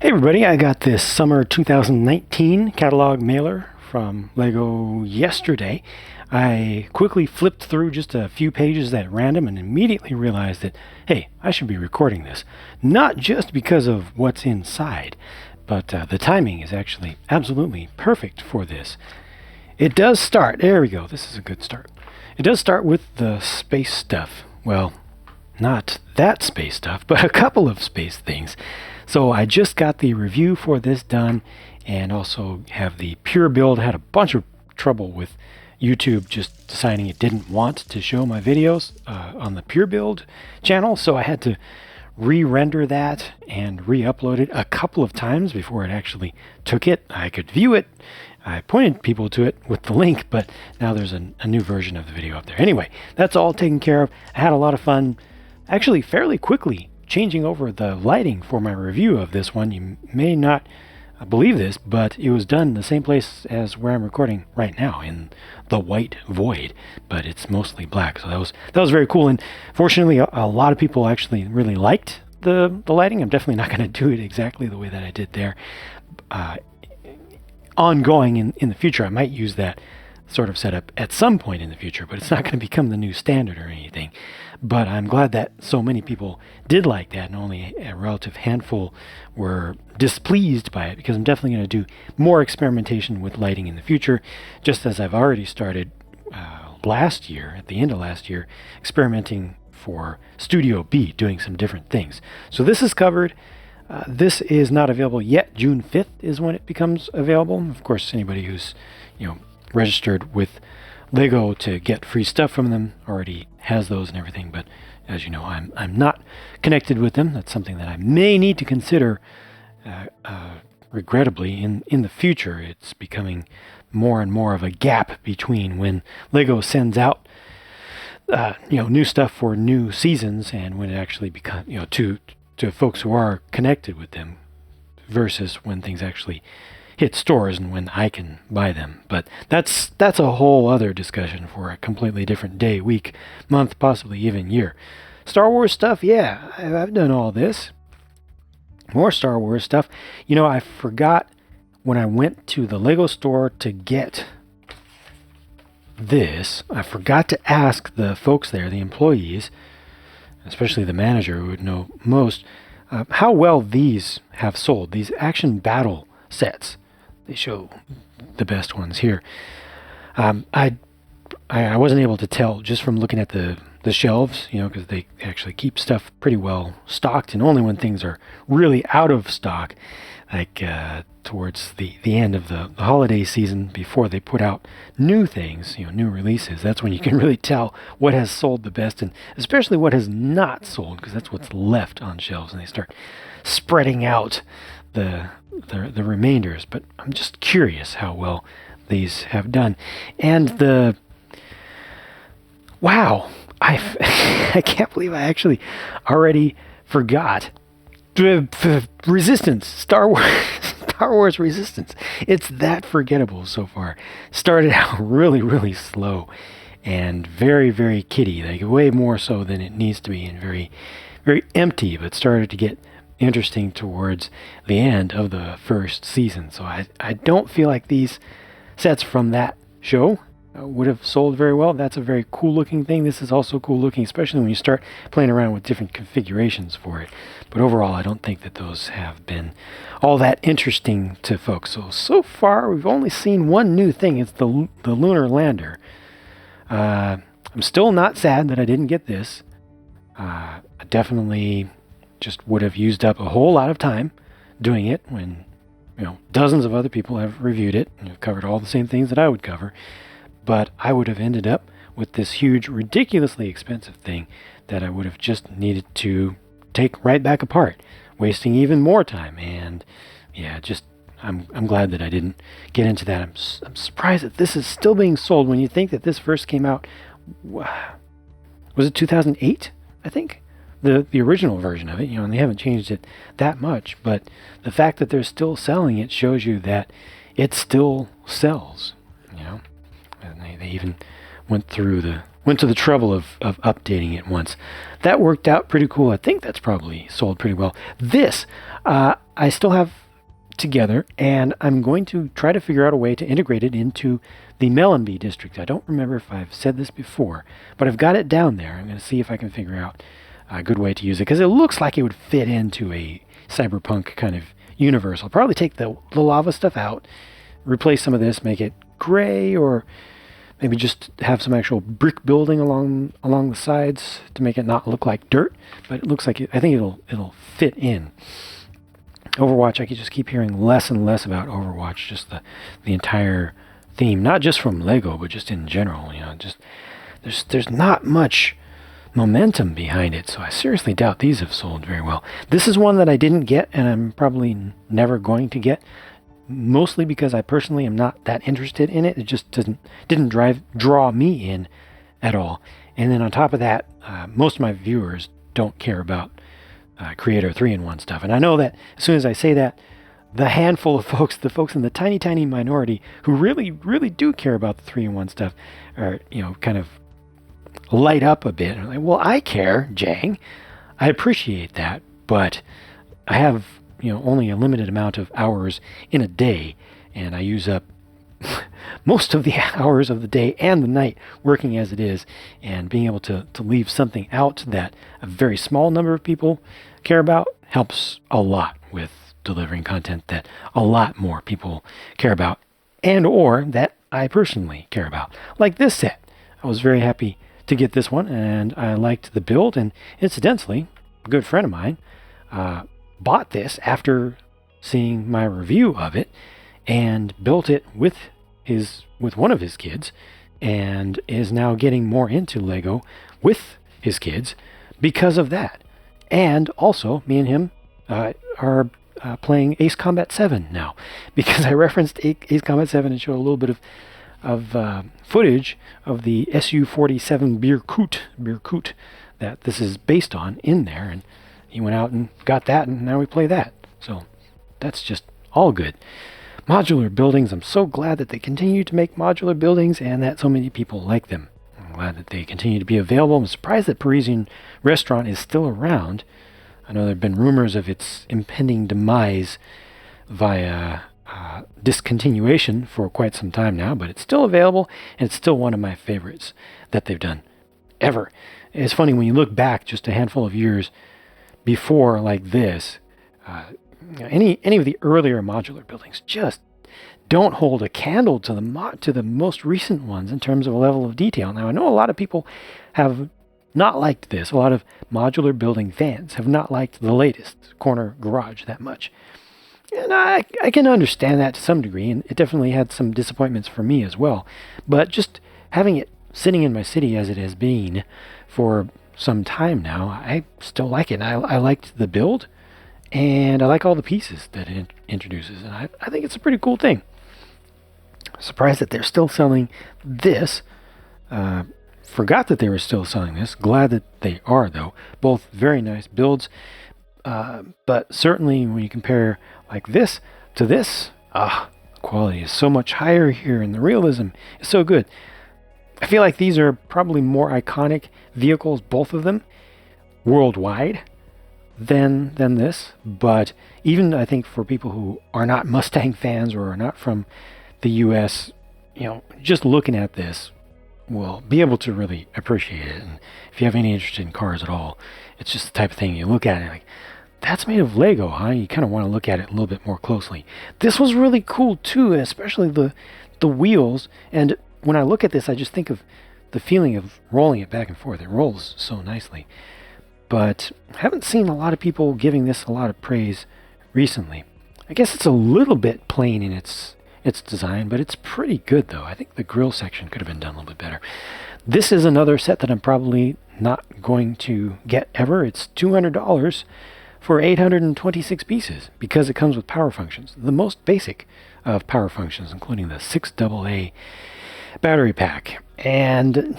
Hey everybody, I got this summer 2019 catalog mailer from LEGO yesterday. I quickly flipped through just a few pages at random and immediately realized that, hey, I should be recording this. Not just because of what's inside, but the timing is actually absolutely perfect for this. It does start, there we go, this is a good start. It does start with the space stuff. Well, not that space stuff, but a couple of space things. So I just got the review for this done and also have the pure build. I had a bunch of trouble with YouTube just deciding it didn't want to show my videos on the pure build channel. So I had to re-render that and re-upload it a couple of times before it actually took it. I could view it. I pointed people to it with the link, but now there's a new version of the video up there. Anyway, that's all taken care of. I had a lot of fun, actually fairly quickly, changing over the lighting for my review of this one. You may not believe this, but it was done the same place as where I'm recording right now, in the white void, but it's mostly black. So that was very cool. And fortunately, a lot of people actually really liked the lighting. I'm definitely not going to do it exactly the way that I did there. Ongoing in the future, I might use that sort of setup at some point in the future, but it's not going to become the new standard or anything. But I'm glad that so many people did like that, and only a relative handful were displeased by it, because I'm definitely going to do more experimentation with lighting in the future, just as I've already started last year, at the end of last year, experimenting for Studio B, doing some different things. So this is covered. This is not available yet. June 5th is when it becomes available. Of course, anybody who's registered with LEGO to get free stuff from them already has those and everything, but as you know, I'm not connected with them. That's something that I may need to consider regrettably in the future. It's becoming more and more of a gap between when LEGO sends out new stuff for new seasons and when it actually becomes to folks who are connected with them, versus when things actually hit stores and when I can buy them. But that's a whole other discussion for a completely different day, week, month, possibly even year. Star Wars stuff, yeah, I've done all this. More Star Wars stuff. I forgot when I went to the LEGO store to get this, I forgot to ask the folks there, the employees, especially the manager who would know most, how well these have sold, these action battle sets. They show the best ones here. I wasn't able to tell just from looking at the shelves, because they actually keep stuff pretty well stocked, and only when things are really out of stock, like towards the end of the holiday season, before they put out new things, new releases, that's when you can really tell what has sold the best, and especially what has not sold, because that's what's left on shelves, and they start spreading out the remainders. But I'm just curious how well these have done. And I can't believe I actually already forgot Resistance, Star Wars Resistance. It's that forgettable so far. Started out really, really slow and very, very kiddie, like way more so than it needs to be, and very, very empty, but started to get interesting towards the end of the first season. So I don't feel like these sets from that show would have sold very well. That's a very cool looking thing. This is also cool looking, especially when you start playing around with different configurations for it. But overall, I don't think that those have been all that interesting to folks. So far, we've only seen one new thing. It's the lunar lander. I'm still not sad that I didn't get this. I definitely just would have used up a whole lot of time doing it when dozens of other people have reviewed it and have covered all the same things that I would cover. But I would have ended up with this huge, ridiculously expensive thing that I would have just needed to take right back apart, wasting even more time. And yeah, I'm glad that I didn't get into that. I'm surprised that this is still being sold when you think that this first came out. Was it 2008? I think the original version of it. And they haven't changed it that much. But the fact that they're still selling it shows you that it still sells. And they even went to the trouble of updating it once. That worked out pretty cool. I think that's probably sold pretty well. This, I still have together, and I'm going to try to figure out a way to integrate it into the Melonby district. I don't remember if I've said this before, but I've got it down there. I'm going to see if I can figure out a good way to use it, because it looks like it would fit into a cyberpunk kind of universe. I'll probably take the lava stuff out, replace some of this, make it gray, or maybe just have some actual brick building along the sides to make it not look like dirt. But it looks like I think it'll fit in. Overwatch, I could just keep hearing less and less about Overwatch, just the entire theme, not just from Lego, but just in general. Just there's not much momentum behind it, so I seriously doubt these have sold very well. This is one that I didn't get, and I'm probably never going to get, mostly because I personally am not that interested in it. It just didn't draw me in at all. And then on top of that, most of my viewers don't care about Creator 3-in-1 stuff. And I know that as soon as I say that, the handful of folks, the folks in the tiny, tiny minority who really, really do care about the 3-in-1 stuff are, kind of light up a bit. And like, well, I care, Jang. I appreciate that, but I have, only a limited amount of hours in a day, and I use up most of the hours of the day and the night working as it is, and being able to leave something out that a very small number of people care about helps a lot with delivering content that a lot more people care about, and or that I personally care about. Like this set. I was very happy to get this one, and I liked the build, and incidentally, a good friend of mine bought this after seeing my review of it and built it with one of his kids, and is now getting more into Lego with his kids because of that. And also, me and him are playing Ace Combat 7 now, because I referenced Ace Combat 7 and showed a little bit of footage of the Su-47 Birkut that this is based on in there, and he went out and got that, and now we play that. So that's just all good. Modular buildings, I'm so glad that they continue to make modular buildings and that so many people like them. I'm glad that they continue to be available. I'm surprised that Parisian Restaurant is still around. I know there have been rumors of its impending demise via discontinuation for quite some time now, but it's still available, and it's still one of my favorites that they've done ever. It's funny when you look back just a handful of years before like this, any of the earlier modular buildings just don't hold a candle to the most recent ones in terms of a level of detail. Now, I know a lot of people have not liked this. A lot of modular building fans have not liked the latest corner garage that much. And I can understand that to some degree, and it definitely had some disappointments for me as well. But just having it sitting in my city as it has been for some time now, I still like it. And I liked the build, and I like all the pieces that it introduces, and I think it's a pretty cool thing. Surprised that they're still selling this. Forgot that they were still selling this. Glad that they are, though. Both very nice builds. But certainly when you compare like this to this, quality is so much higher here, and the realism is so good. I feel like these are probably more iconic vehicles, both of them, worldwide than this. But even I think for people who are not Mustang fans or are not from the US, just looking at this will be able to really appreciate it. And if you have any interest in cars at all, it's just the type of thing you look at it like, that's made of Lego, huh? You kind of want to look at it a little bit more closely. This was really cool too, especially the wheels. And when I look at this, I just think of the feeling of rolling it back and forth. It rolls so nicely. But I haven't seen a lot of people giving this a lot of praise recently. I guess it's a little bit plain in its design, but it's pretty good though. I think the grill section could have been done a little bit better. This is another set that I'm probably not going to get ever. It's $200 for 826 pieces because it comes with power functions, the most basic of power functions, including the 6AA battery pack. And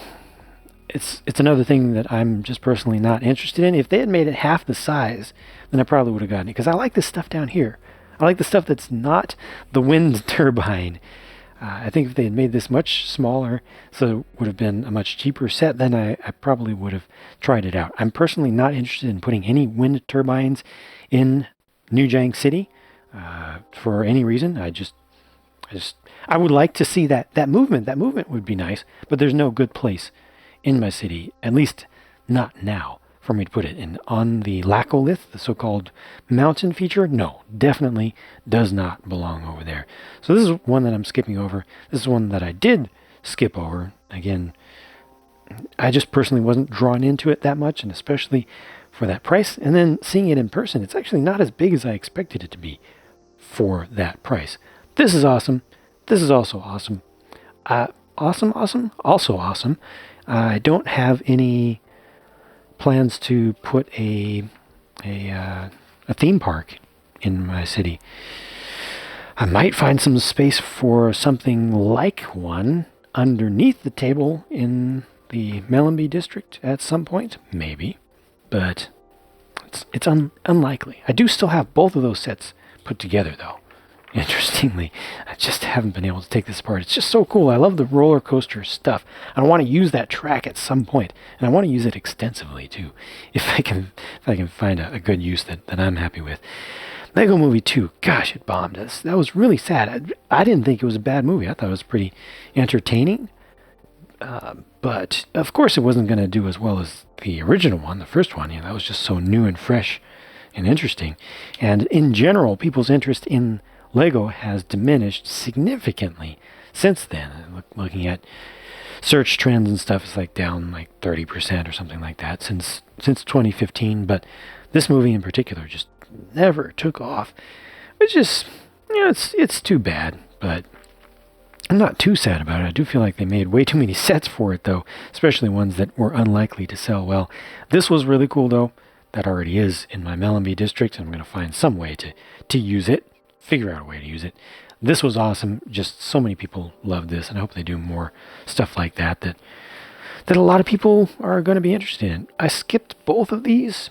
it's another thing that I'm just personally not interested in. If they had made it half the size, then I probably would have gotten it, because I like this stuff down here. I like the stuff that's not the wind turbine. I think if they had made this much smaller, so it would have been a much cheaper set, then I probably would have tried it out. I'm personally not interested in putting any wind turbines in New Jank City for any reason. I would like to see that movement. That movement would be nice, but there's no good place in my city, at least not now, for me to put it. And on the Lacolith, the so-called mountain feature, no, definitely does not belong over there. So this is one that I'm skipping over. This is one that I did skip over. Again, I just personally wasn't drawn into it that much, and especially for that price. And then seeing it in person, it's actually not as big as I expected it to be for that price. This is awesome. This is also awesome. Awesome. Also awesome. I don't have any plans to put a theme park in my city. I might find some space for something like one underneath the table in the Mellanby district at some point, maybe, but it's unlikely. I do still have both of those sets put together, though. Interestingly, I just haven't been able to take this apart. It's just so cool. I love the roller coaster stuff. I want to use that track at some point, and I want to use it extensively too, if I can find a good use that I'm happy with. Lego Movie 2, gosh, it bombed. That was really sad. I didn't think it was a bad movie. I thought it was pretty entertaining. But of course it wasn't going to do as well as the original one, the first one. That was just so new and fresh and interesting. And in general, people's interest in Lego has diminished significantly since then. Looking at search trends and stuff, it's like down like 30% or something like that since 2015. But this movie in particular just never took off, which is, it's too bad. But I'm not too sad about it. I do feel like they made way too many sets for it, though, especially ones that were unlikely to sell well. This was really cool, though. That already is in my Mellanby district, and I'm going to find some way to use it, figure out a way to use it. This was awesome. Just so many people love this, and I hope they do more stuff like that a lot of people are going to be interested in. I skipped both of these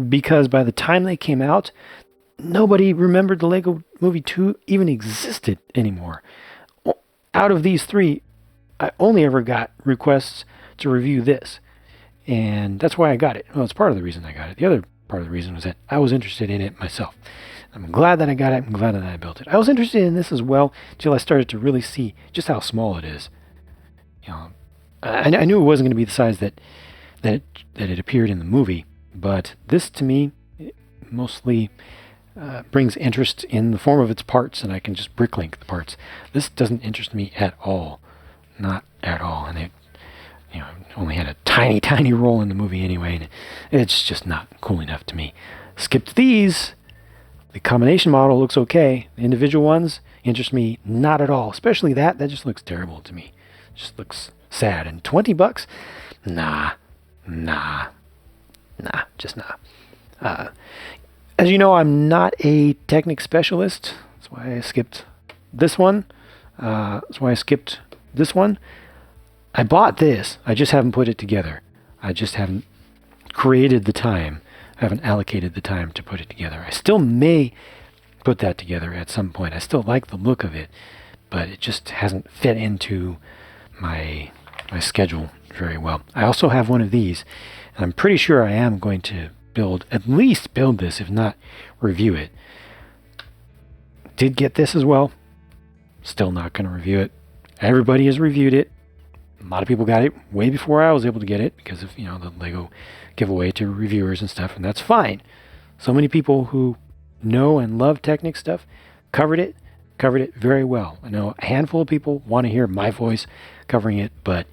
because by the time they came out, nobody remembered the Lego Movie 2 even existed anymore. Out of these three, I only ever got requests to review this. And that's why I got it. Well, it's part of the reason I got it. The other part of the reason was that I was interested in it myself. I'm glad that I got it. I'm glad that I built it. I was interested in this as well until I started to really see just how small it is. I knew it wasn't going to be the size that it appeared in the movie, but this to me mostly brings interest in the form of its parts, and I can just bricklink the parts. This doesn't interest me at all. Not at all. And it only had a tiny role in the movie anyway, and it's just not cool enough to me. Skipped these. The combination model looks okay. The individual ones interest me not at all. Especially that just looks terrible to me. It just looks sad. And $20? Nah, just nah. As you know, I'm not a Technic specialist. That's why I skipped this one. I bought this. I just haven't put it together. I just haven't created the time. I haven't allocated the time to put it together. I still may put that together at some point. I still like the look of it, but it just hasn't fit into my schedule very well. I also have one of these, and I'm pretty sure I am going to at least build this, if not review it. Did get this as well. Still not going to review it. Everybody has reviewed it. A lot of people got it way before I was able to get it because of, the Lego giveaway to reviewers and stuff, and that's fine. So many people who know and love Technic stuff covered it very well. I know a handful of people want to hear my voice covering it, but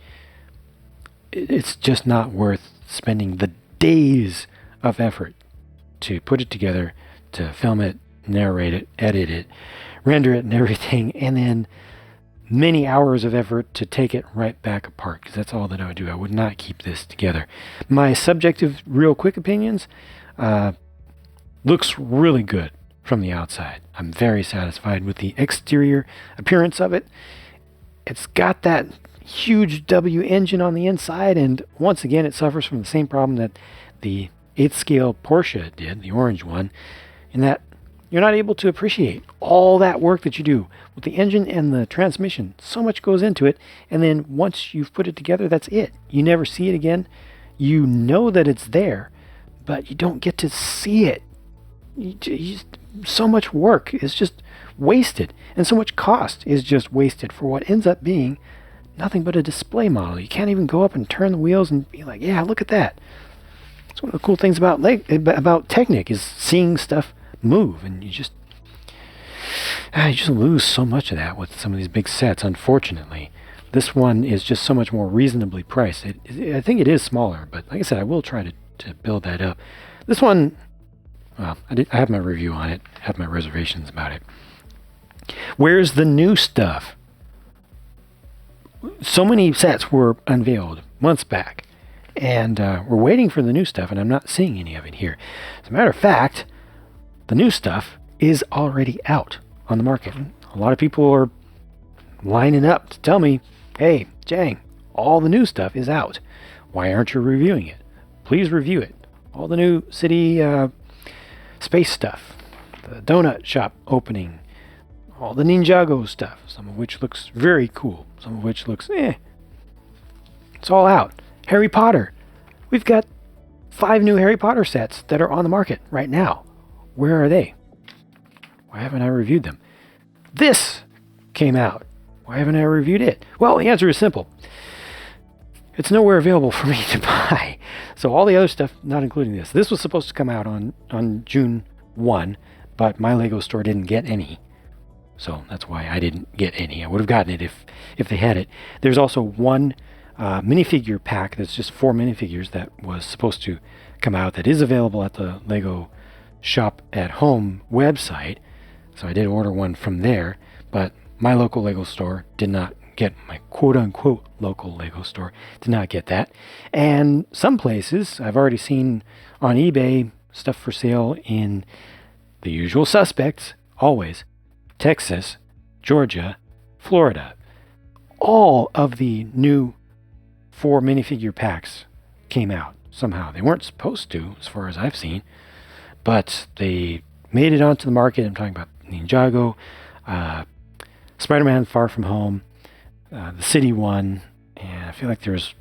it's just not worth spending the days of effort to put it together, to film it, narrate it, edit it, render it and everything, and then many hours of effort to take it right back apart, because that's all that I would do. I would not keep this together. My subjective, real quick opinions, looks really good from the outside. I'm very satisfied with the exterior appearance of it. It's got that huge W engine on the inside, and once again, it suffers from the same problem that the 8th scale Porsche did, the orange one, in that you're not able to appreciate all that work that you do with the engine and the transmission. So much goes into it, and then once you've put it together, that's it. You never see it again. You know that it's there, but you don't get to see it. so much work is just wasted, and so much cost is just wasted for what ends up being nothing but a display model. You can't even go up and turn the wheels and be like, yeah, look at that. It's one of the cool things about Technic is seeing stuff move, and you just lose so much of that with some of these big sets, unfortunately. This one is just so much more reasonably priced. I think it is smaller, but like I said, I will try to build that up. This one, well, I have my review on it, have my reservations about it. Where's the new stuff? So many sets were unveiled months back, and we're waiting for the new stuff, and I'm not seeing any of it here. As a matter of fact, the new stuff is already out on the market. A lot of people are lining up to tell me, hey, Jang, all the new stuff is out. Why aren't you reviewing it? Please review it. All the new city space stuff, the donut shop opening, all the Ninjago stuff, some of which looks very cool, some of which looks It's all out. Harry Potter. We've got 5 new Harry Potter sets that are on the market right now. Where are they? Why haven't I reviewed them? This came out. Why haven't I reviewed it? Well, the answer is simple. It's nowhere available for me to buy. So all the other stuff, not including this. This was supposed to come out on June 1, but my Lego store didn't get any. So that's why I didn't get any. I would have gotten it if they had it. There's also one minifigure pack that's just 4 minifigures that was supposed to come out that is available at the Lego Shop at Home website. So I did order one from there, but my local Lego store did not get, my quote-unquote local Lego store did not get that. And some places, I've already seen on eBay stuff for sale in the usual suspects, always, Texas, Georgia, Florida. All of the new 4 minifigure packs came out somehow. They weren't supposed to, as far as I've seen, but they made it onto the market. I'm talking about Ninjago, Spider-Man Far From Home, the City one, and I feel like there's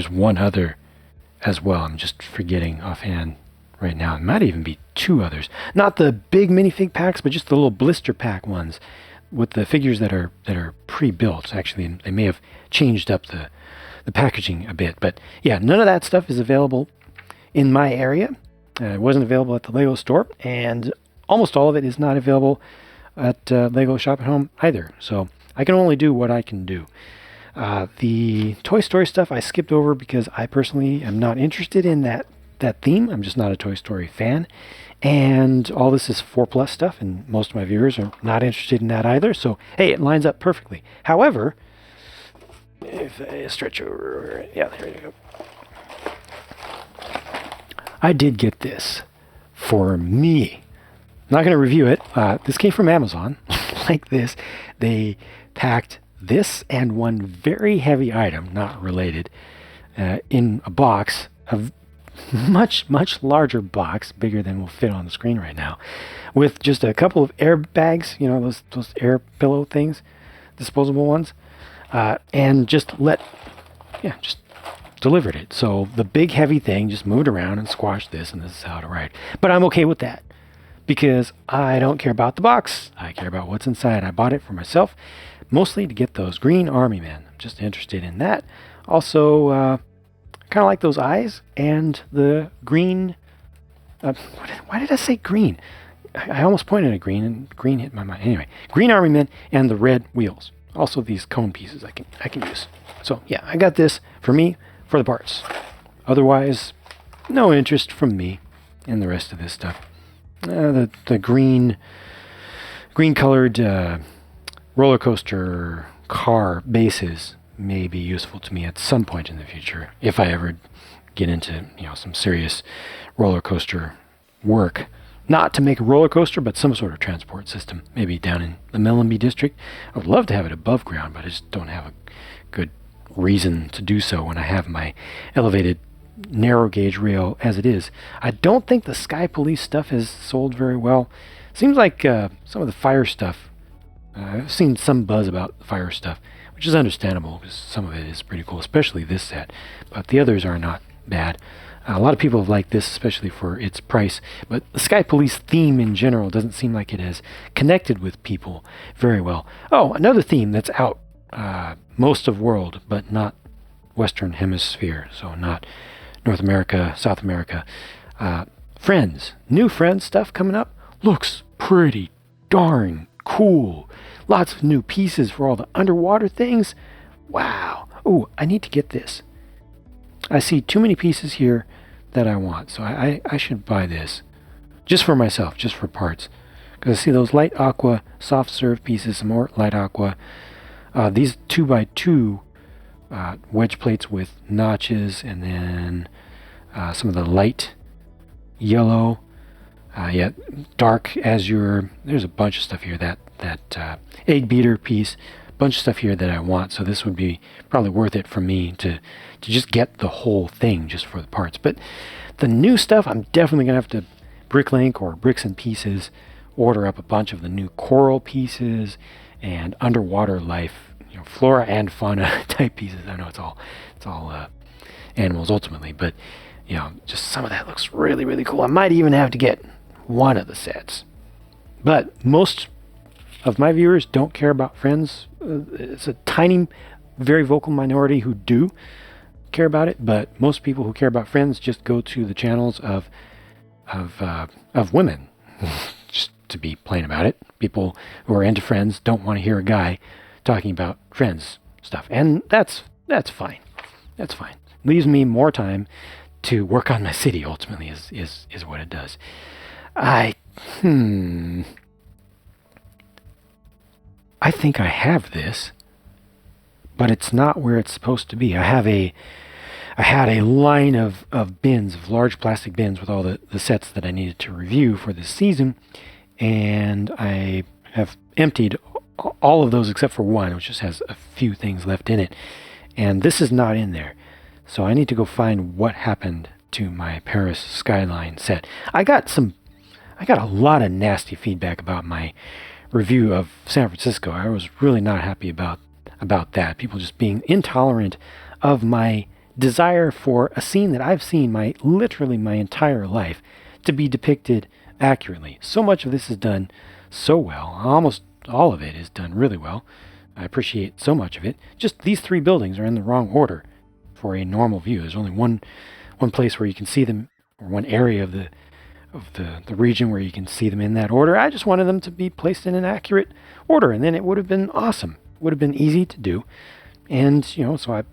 one other as well. I'm just forgetting offhand right now. It might even be 2 others. Not the big minifig packs, but just the little blister pack ones with the figures that are pre-built. Actually, they may have changed up the packaging a bit, but yeah, none of that stuff is available in my area. It wasn't available at the Lego store, and almost all of it is not available at Lego Shop at Home either. So I can only do what I can do. The Toy Story stuff I skipped over because I personally am not interested in that theme. I'm just not a Toy Story fan. And all this is 4+ stuff, and most of my viewers are not interested in that either. So, hey, it lines up perfectly. However, if I stretch over, yeah, there you go. I did get this for me. I'm not going to review it. This came from Amazon, like this. They packed this and one very heavy item, not related, in a box, a much larger box, bigger than will fit on the screen right now, with just a couple of air bags, you know, those air pillow things, disposable ones, and just delivered it. So the big heavy thing just moved around and squashed this, and this is how to ride. But I'm okay with that because I don't care about the box. I care about what's inside. I bought it for myself, mostly to get those green army men. I'm just interested in that. Also, kind of like those eyes and the green. Why did I say green? I almost pointed at green, and green hit my mind. Anyway, green army men and the red wheels. Also, these cone pieces I can use. So yeah, I got this for me for the parts. Otherwise, no interest from me in the rest of this stuff. The green colored roller coaster car bases may be useful to me at some point in the future if I ever get into some serious roller coaster work. Not to make a roller coaster, but some sort of transport system, maybe down in the Mellenby district. I would love to have it above ground, but I just don't have a good reason to do so when I have my elevated narrow gauge rail as it is. I don't think the Sky Police stuff has sold very well. Seems like some of the fire stuff, I've seen some buzz about the fire stuff, which is understandable because some of it is pretty cool, especially this set, but the others are not bad. A lot of people have liked this, especially for its price, but the Sky Police theme in general doesn't seem like it has connected with people very well. Oh, another theme that's out most of world, but not Western Hemisphere, so not North America, South America. Friends, new Friends stuff coming up, looks pretty darn cool. Lots of new pieces for all the underwater things. Wow. Ooh, I need to get this. I see too many pieces here that I want, so I should buy this. Just for myself, just for parts. Because I see those light aqua soft serve pieces, some more light aqua. These 2x2 wedge plates with notches, and then some of the light yellow, dark azure. There's a bunch of stuff here. That egg beater piece, bunch of stuff here that I want. So this would be probably worth it for me to just get the whole thing just for the parts. But the new stuff, I'm definitely gonna have to Bricklink or Bricks and Pieces order up a bunch of the new coral pieces and underwater life, flora and fauna type pieces. I know it's all animals ultimately, but just some of that looks really, really cool. I might even have to get one of the sets. But most of my viewers don't care about Friends. It's a tiny, very vocal minority who do care about it, but most people who care about Friends just go to the channels of women. Just to be plain about it. People who are into Friends don't want to hear a guy talking about Friends stuff. And that's fine. That's fine. Leaves me more time to work on my city, ultimately, is what it does. I think I have this, but it's not where it's supposed to be. I had a line of bins, of large plastic bins with all the sets that I needed to review for this season, and I have emptied all of those except for one, which just has a few things left in it, and this is not in there. So I need to go find what happened to my Paris Skyline set. I got a lot of nasty feedback about my review of San Francisco. I was really not happy about that. People just being intolerant of my desire for a scene that I've seen literally my entire life to be depicted accurately. So much of this is done so well. Almost all of it is done really well. I appreciate so much of it. Just these three buildings are in the wrong order for a normal view. There's only one place where you can see them, or one area of the region where you can see them in that order. I just wanted them to be placed in an accurate order, and then it would have been awesome. It would have been easy to do. And, so like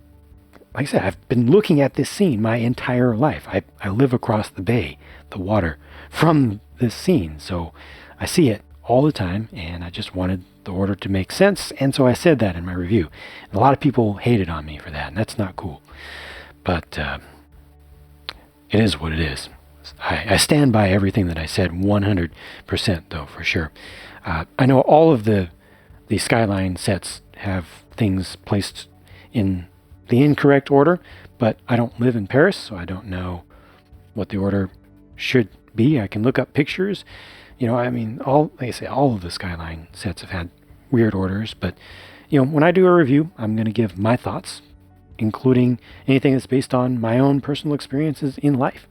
I said, I've been looking at this scene my entire life. I live across the bay, the water, from this scene. So I see it all the time, and I just wanted the order to make sense. And so I said that in my review. And a lot of people hated on me for that, and that's not cool. But it is what it is. I stand by everything that I said 100%, though, for sure. I know all of the Skyline sets have things placed in the incorrect order, but I don't live in Paris, so I don't know what the order should be. I can look up pictures. Like I say, all of the Skyline sets have had weird orders, but when I do a review, I'm going to give my thoughts, including anything that's based on my own personal experiences in life.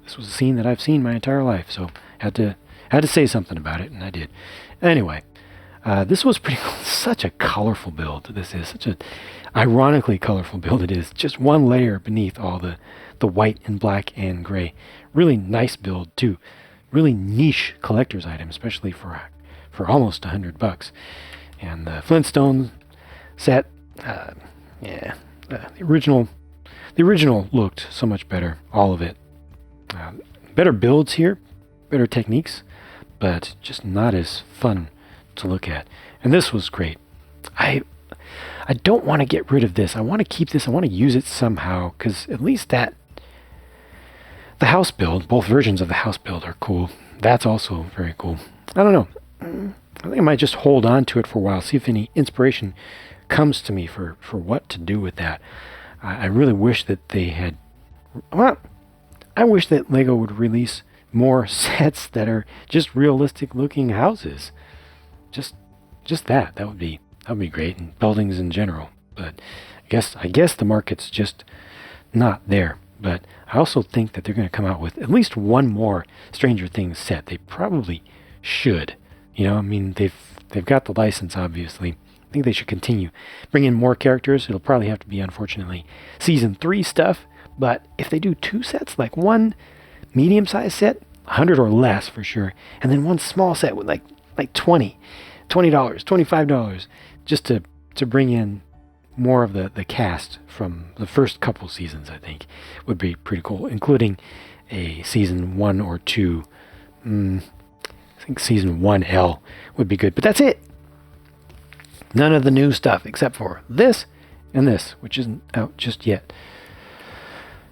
This was a scene that I've seen my entire life, so had to say something about it, and I did. Anyway, this was pretty cool. Such a colorful build. This is such a ironically colorful build. It is just one layer beneath all the white and black and gray. Really nice build too. Really niche collector's item, especially for almost $100. And the Flintstone set, the original looked so much better. All of it. Better builds here, better techniques, but just not as fun to look at. And this was great. I don't want to get rid of this. I want to keep this. I want to use it somehow, because at least the house build, both versions of the house build are cool. That's also very cool. I don't know. I think I might just hold on to it for a while, see if any inspiration comes to me for what to do with that. I really wish that they had... Well, I wish that LEGO would release more sets that are just realistic looking houses. Just that. That would be great, and buildings in general. But I guess the market's just not there. but I also think that they're going to come out with at least one more Stranger Things set. They probably should. I mean, they've got the license, obviously. I think they should continue. Bring in more characters. It'll probably have to be, unfortunately, season 3 stuff. But if they do 2 sets, like one medium-sized set, 100 or less for sure, and then one small set with like $20, $25, just to bring in more of the cast from the first couple seasons, I think, would be pretty cool, including a season 1 or 2. I think season 1L would be good, but that's it. None of the new stuff except for this and this, which isn't out just yet.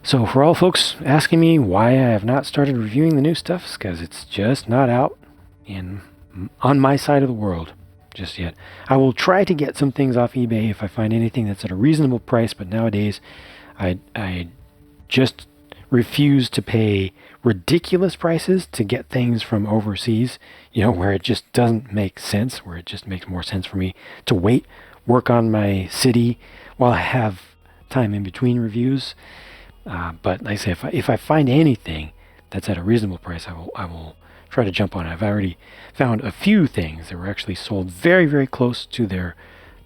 So for all folks asking me why I have not started reviewing the new stuff, it's because it's just not out on my side of the world just yet. I will try to get some things off eBay if I find anything that's at a reasonable price, but nowadays I just refuse to pay ridiculous prices to get things from overseas, where it just doesn't make sense, where it just makes more sense for me to wait, work on my city while I have time in between reviews. But like I say, if I find anything that's at a reasonable price, I will try to jump on it. I've already found a few things that were actually sold very, very close to their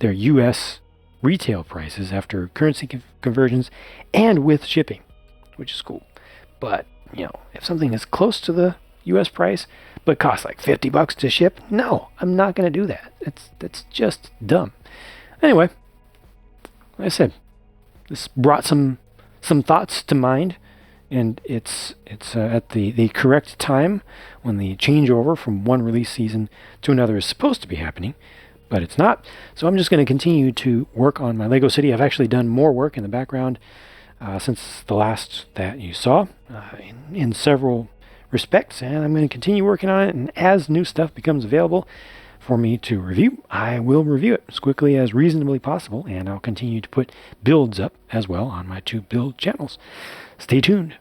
U.S. retail prices after currency conversions and with shipping, which is cool. But if something is close to the U.S. price but costs like $50 to ship, no, I'm not going to do that. That's just dumb. Anyway, like I said, this brought some thoughts to mind, and it's at the correct time when the changeover from one release season to another is supposed to be happening, but it's not. So I'm just going to continue to work on my Lego City. I've actually done more work in the background since the last that you saw in several respects, and I'm going to continue working on it, and as new stuff becomes available for me to review, I will review it as quickly as reasonably possible, and I'll continue to put builds up as well on my 2 build channels. Stay tuned.